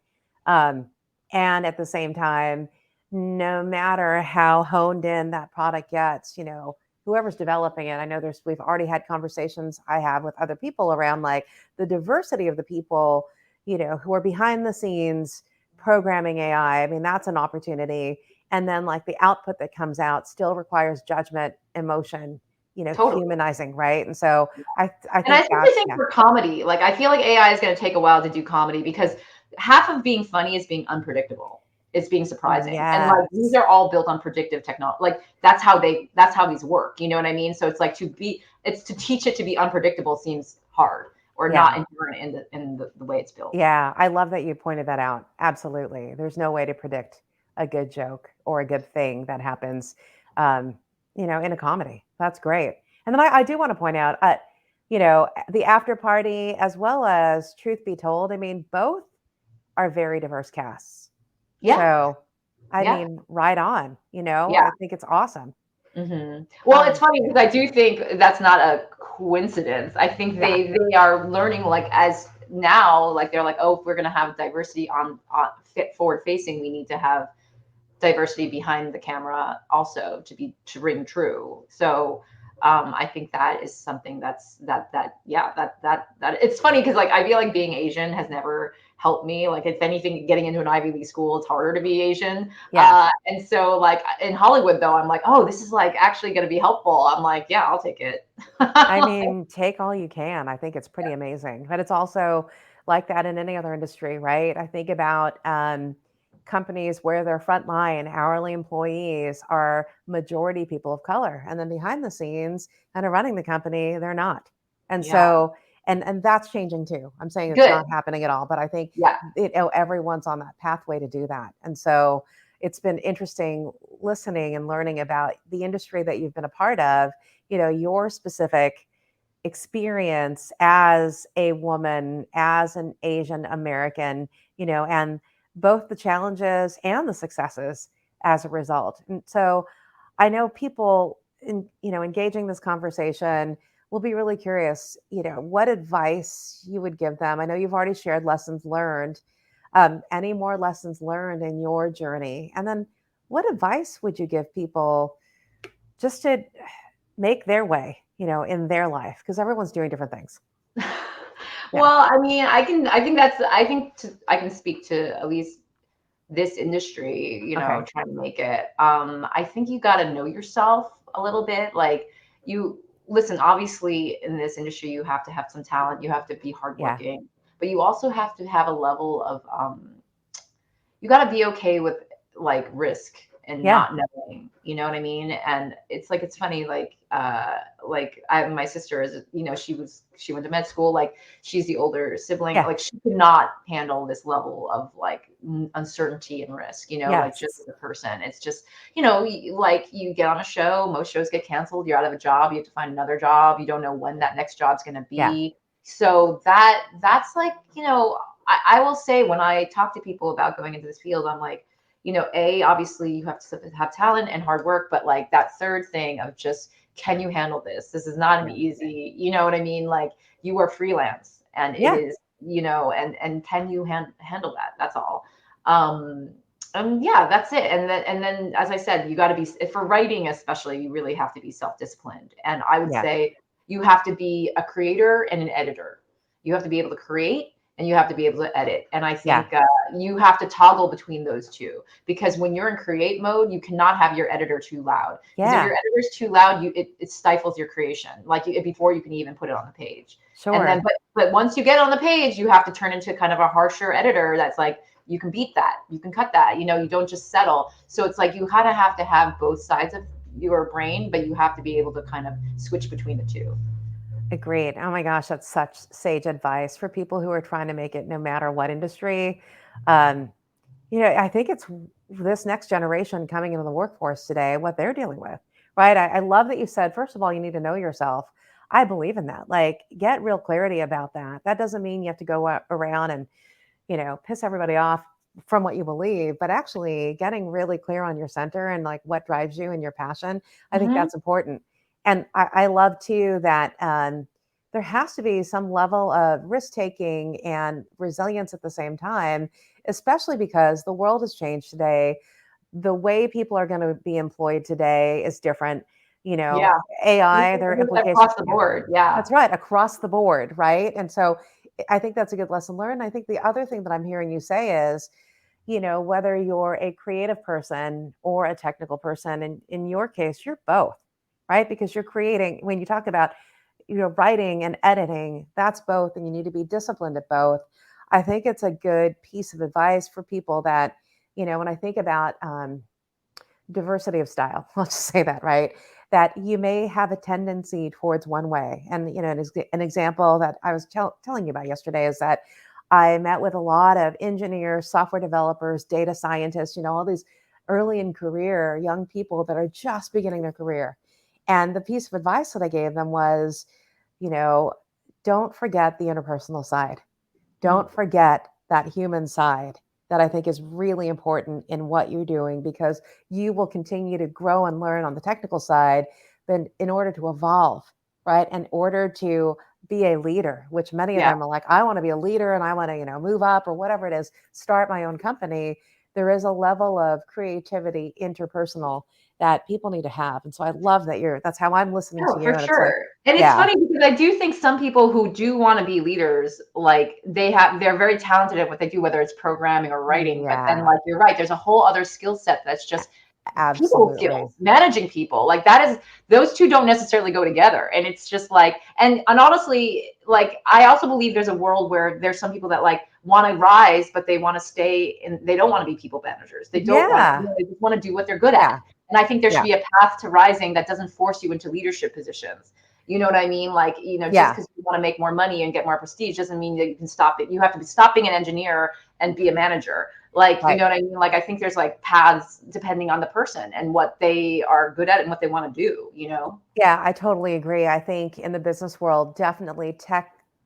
um, and at the same time, no matter how honed in that product gets, whoever's developing it. I know we've already had conversations I have with other people around like the diversity of the people, who are behind the scenes programming AI. I mean, that's an opportunity. And then like the output that comes out still requires judgment, emotion, totally. humanizing, right? And so I And I think especially that's think yeah, for comedy, like I feel like AI is going to take a while to do comedy because half of being funny is being unpredictable. It's being surprising. And like these yes, are all built on predictive technology. Like that's how these work. You know what I mean? So it's like it's to teach it to be unpredictable seems hard or not yeah, inherent in the way it's built. yeah. I love that you pointed that out. Absolutely, there's no way to predict a good joke or a good thing that happens, um, in a comedy. That's great. And then I do want to point out, the after party as well as Truth Be Told. I mean, both are very diverse casts. Yeah. So, I Yeah. mean, right on. Yeah. I think it's awesome. Well, it's funny Yeah, because I do think that's not a coincidence. I think yeah, they are learning like as now, like they're like, oh, if we're gonna have diversity on fit forward facing, we need to have diversity behind the camera also to ring true. So I think that is something that yeah that it's funny because like I feel like being Asian has never helped me. Like if anything, getting into an Ivy League school, it's harder to be Asian. yeah. And so like in Hollywood though, I'm like, oh, this is like actually going to be helpful. I'm like, yeah, I'll take it. I mean, take all you can. I think it's pretty amazing, but it's also like that in any other industry, right? I think about companies where their frontline hourly employees are majority people of color, and then behind the scenes, kind of running the company, they're not. And Yeah, so, and that's changing too. I'm saying it's good. not happening at all, but I think Yeah. everyone's on that pathway to do that. And so, it's been interesting listening and learning about the industry that you've been a part of, your specific experience as a woman, as an Asian American, and both the challenges and the successes as a result. And so I know people engaging this conversation will be really curious, what advice you would give them. I know you've already shared lessons learned. Any more lessons learned in your journey? And then what advice would you give people just to make their way, in their life? Because everyone's doing different things. Yeah. Well, I mean, I can speak to at least this industry, Okay. trying to make it. I think you got to know yourself a little bit. Like you listen, obviously in this industry, you have to have some talent, you have to be Yeah. hardworking, but you also have to have a level of you got to be okay with like risk and Yeah. not knowing, you know what I mean? And it's like it's funny like my sister is, she went to med school, like she's the older sibling, Yeah. like she could not handle this level of like uncertainty and risk, like just Yes. as a person. It's just, like you get on a show, most shows get canceled, you're out of a job, you have to find another job, you don't know when that next job's going to Yeah. be. So that's like, I will say when I talk to people about going into this field, I'm like, obviously you have to have talent and hard work, but like that third thing of just, can you handle this? This is not an Yeah. easy, you know what I mean? Like you are freelance and it Yeah. is, and can you handle that? That's all. Um, and yeah, that's it. And then, as I said, you got to be, for writing, especially, you really have to be self-disciplined. And I would Yeah. say you have to be a creator and an editor. You have to be able to create and you have to be able to edit. And I Yeah. think you have to toggle between those two, because when you're in create mode, you cannot have your editor too loud. Because if Yeah. your editor's too loud, it stifles your creation, like before you can even put it on the page. And then, Sure. but once you get on the page, you have to turn into kind of a harsher editor that's like, you can beat that, you can cut that, you don't just settle. So it's like you kind of have to have both sides of your brain, but you have to be able to kind of switch between the two. Agreed. Oh my gosh, that's such sage advice for people who are trying to make it no matter what industry. Um, I think it's this next generation coming into the workforce today, what they're dealing with, right? I love that you said, first of all, you need to know yourself. I believe in that. Like, get real clarity about that. That doesn't mean you have to go around and, piss everybody off from what you believe, but actually getting really clear on your center and like what drives you and your passion. I think Hmm. that's important. And I love too that there has to be some level of risk taking and resilience at the same time, especially because the world has changed today. The way people are going to be employed today is different. You know, Yeah. AI, there are implications. Across the Yeah, board. Yeah. that's right, across the board, right? And so I think that's a good lesson learned. I think the other thing that I'm hearing you say is, whether you're a creative person or a technical person, and in your case, you're both, right? Because you're creating, when you talk about, writing and editing, that's both, and you need to be disciplined at both. I think it's a good piece of advice for people that, when I think about diversity of style, let's just say that, right? That you may have a tendency towards one way. And, an example that I was telling you about yesterday is that I met with a lot of engineers, software developers, data scientists, all these early in career young people that are just beginning their career. And the piece of advice that I gave them was, you know, don't forget the interpersonal side. Mm. Don't forget that human side that I think is really important in what you're doing, because you will continue to grow and learn on the technical side, but in order to evolve, right? In order to be a leader, which many of Yeah. them are like, I want to be a leader and I want to, move up or whatever it is, start my own company. There is a level of creativity, interpersonal, that people need to have. And so I love that that's how I'm listening to No, you. for And it's like, sure. And it's yeah, funny because I do think some people who do want to be leaders, like they're very talented at what they do, whether it's programming or writing. But then, yeah, like you're right, there's a whole other skill set that's just people absolutely. skills, managing people. Like that is those two don't necessarily go together. And it's just like, and honestly, like I also believe there's a world where there's some people that like want to rise, but they want to stay and they don't want to be people managers. They don't want to, Yeah, they just want to do what they're good at. yeah, And I think there should yeah, be a path to rising that doesn't force you into leadership positions. You know what I mean? Like, just yeah, because you want to make more money and get more prestige doesn't mean that you can stop it. You have to be stop being an engineer and be a manager. Like, you right. know what I mean? Like, I think there's like paths depending on the person and what they are good at and what they want to do. Yeah, I totally agree. I think in the business world, definitely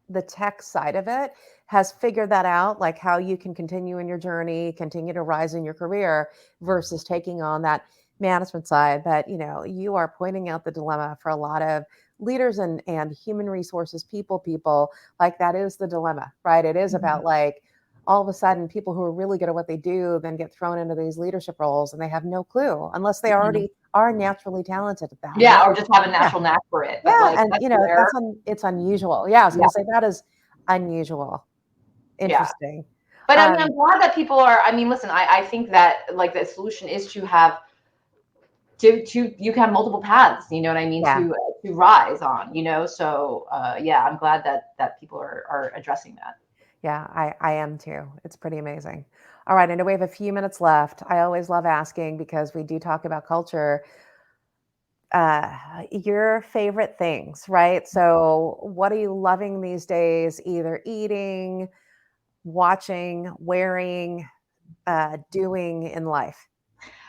the tech side of it has figured that out, like how you can continue in your journey, continue to rise in your career versus taking on that management side. But, you are pointing out the dilemma for a lot of leaders and human resources people, like that is the dilemma, right? It is Mhm. about like all of a sudden people who are really good at what they do then get thrown into these leadership roles and they have no clue unless they Mhm. already are naturally talented at that. And Yeah, that, or just have a yeah, natural knack for it. But yeah, like, and that's rare. it's unusual. Yeah, I was Yeah. gonna say that is unusual. Yeah. Interesting. But I mean, I'm Um, glad that people are, I mean, listen, I think that like the solution is to have to you can have multiple paths, you know what I mean, yeah, to rise on. So yeah, I'm glad that people are addressing that. yeah, I am too. It's pretty amazing. All right, I know we have a few minutes left. I always love asking because we do talk about culture. Your favorite things, right? So, what are you loving these days? Either eating, watching, wearing, doing in life?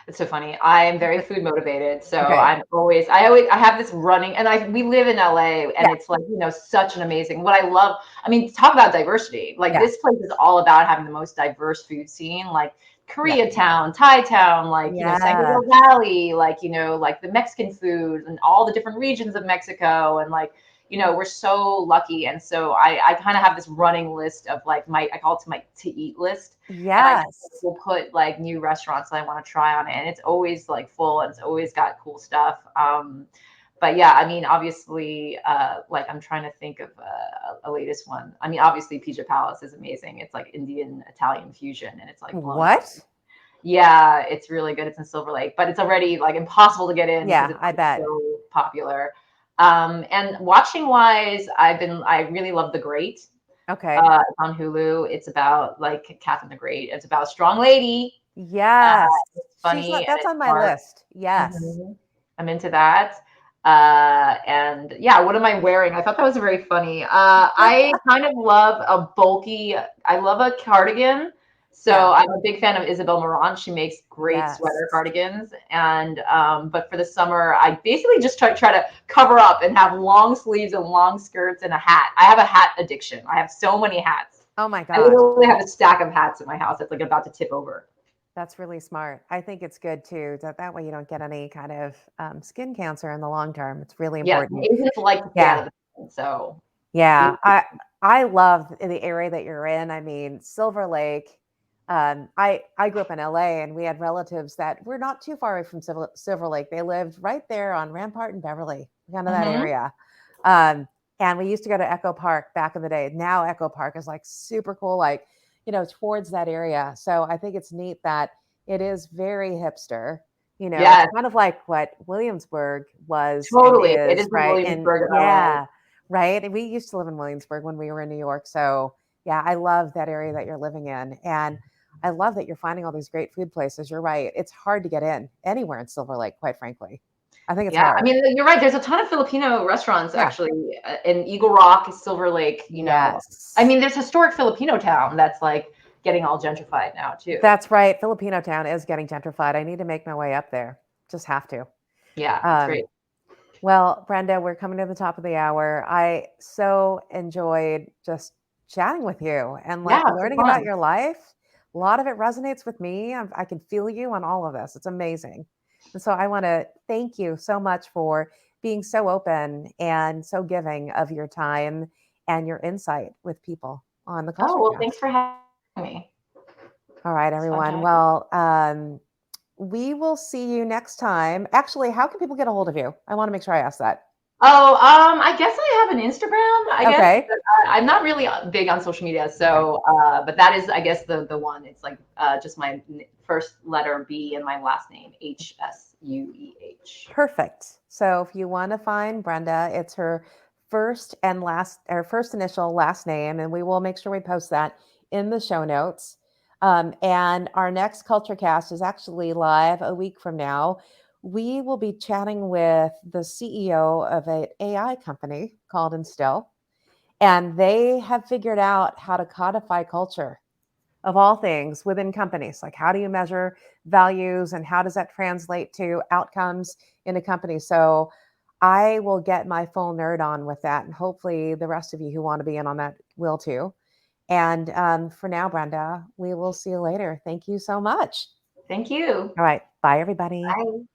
It's so funny. I am very food motivated, so Okay. I have this running, and we live in LA, and Yeah. it's like such an amazing. What I love, I mean, talk about diversity. Like Yeah. this place is all about having the most diverse food scene, like Yeah. Koreatown, Thai town, like San Yeah. Gabriel Valley, like like the Mexican food and all the different regions of Mexico, and like we're so lucky, and so I kind of have this running list of like I call it my to eat list, and I Yes. will put like new restaurants that I want to try on it, and it's always like full and it's always got cool stuff. But yeah, I mean, obviously, like I'm trying to think of a latest one. I mean, obviously, Pizza Palace is amazing. It's like Indian Italian fusion, and it's like blowing up. What? Yeah, it's really good. It's in Silver Lake, but it's already like impossible to get in because Yeah, it's I like bet. so popular. And watching wise, I really love The Great. Okay. It's on Hulu. It's about like Catherine the Great. It's about a strong lady. Yes. It's She's funny not and that's it's on my smart. list. Yes. Mhm. I'm into that. And yeah, what am I wearing? I thought that was very funny. I kind of love a bulky, I love a cardigan. So Yeah. I'm a big fan of Isabel Marant. She makes great Yes. sweater cardigans. And but for the summer, I basically just try to cover up and have long sleeves and long skirts and a hat. I have a hat addiction. I have so many hats. Oh my I gosh. literally have a stack of hats in my house that's like about to tip over. That's really smart. I think it's good too, that way you don't get any kind of skin cancer in the long term. It's really Yes, important. agents like to stay out Yeah. of the sun, so Yeah. I love the area that you're in. I mean, Silver Lake. I grew up in LA, and we had relatives that were not too far away from Silver Lake. They lived right there on Rampart and Beverly, kind of that mhm. area. Um, and we used to go to Echo Park back in the day. Now Echo Park is like super cool, like, towards that area. So I think it's neat that it is very hipster. It's Yes, kind of like what Williamsburg was and totally. It is is, in right? And Williamsburg, LA. yeah, right. And we used to live in Williamsburg when we were in New York. So yeah, I love that area that you're living in. And I love that you're finding all these great food places. You're right. It's hard to get in anywhere in Silver Lake, quite frankly. I think it's Yeah, I hard. mean, you're right. There's a ton of Filipino restaurants Yeah. actually in Eagle Rock, Silver Lake. I Yes. mean, there's historic Filipino town that's like getting all gentrified now too. That's right. Filipino town is getting gentrified. I need to make my way up there. Just have to. Yeah, it's Um, great. well, Brenda, we're coming to the top of the hour. I so enjoyed just chatting with you and Yeah, like it's so learning about fun. your life. A lot of it resonates with me. I can feel you on all of this. It's amazing. And so I want to thank you so much for being so open and so giving of your time and your insight with people on the Oh Culture well, thanks Cast. for having me. All right, It's fun everyone. chatting. Well, we will see you next time. Actually, how can people get a hold of you? I want to make sure I ask that. Oh, I guess I have an Instagram, I guess, Okay. but I'm not really big on social media. Okay. So, but that is, I guess, the one. It's like just my first letter B and my last name Hsueh. Perfect. So if you want to find Brenda, it's her first initial last name, and we will make sure we post that in the show notes. And our next Culture Cast is actually live a week from now. We will be chatting with the CEO of an AI company called Instill, and they have figured out how to codify culture of all things within companies. Like, how do you measure values and how does that translate to outcomes in a company? So I will get my full nerd on with that, and hopefully the rest of you who want to be in on that will too. And for now, Brenda, we will see you later. Thank you so much. Thank you. All right, bye everybody. Bye.